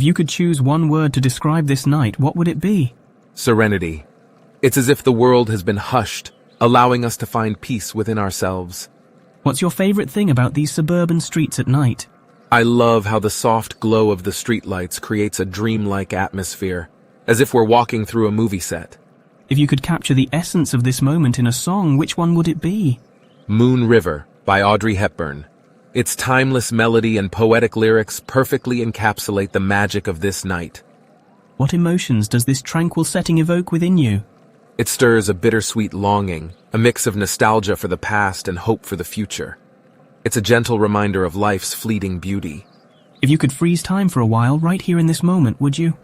you could choose one word to describe this night, what would it be? Serenity. It's as if the world has been hushed, allowing us to find peace within ourselves. What's your favorite thing about these suburban streets at night? I love how the soft glow of the streetlights creates a dreamlike atmosphere, as if we're walking through a movie set. If you could capture the essence of this moment in a song, which one would it be? Moon River by Audrey Hepburn. Its timeless melody and poetic lyrics perfectly encapsulate the magic of this night. What emotions does this tranquil setting evoke within you? It stirs a bittersweet longing, a mix of nostalgia for the past and hope for the future. It's a gentle reminder of life's fleeting beauty. If you could freeze time for a while, right here in this moment, would you?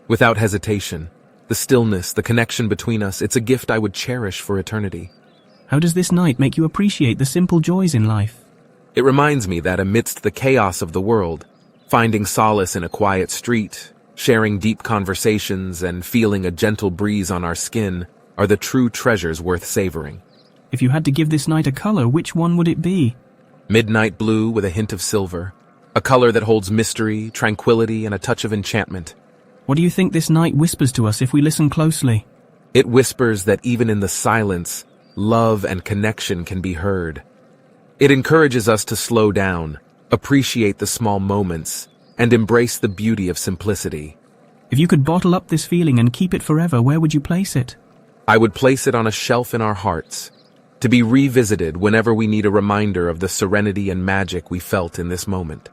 Without hesitation. The stillness, the connection between us, it's a gift I would cherish for eternity. How does this night make you appreciate the simple joys in life? It reminds me that amidst the chaos of the world, finding solace in a quiet street, sharing deep conversations, and feeling a gentle breeze on our skin are the true treasures worth savoring. If you had to give this night a color, which one would it be? Midnight blue with a hint of silver, a color that holds mystery, tranquility, and a touch of enchantment. What do you think this night whispers to us if we listen closely? It whispers that even in the silence, love and connection can be heard. It encourages us to slow down, appreciate the small moments, and embrace the beauty of simplicity. If you could bottle up this feeling and keep it forever, where would you place it? I would place it on a shelf in our hearts, to be revisited whenever we need a reminder of the serenity and magic we felt in this moment.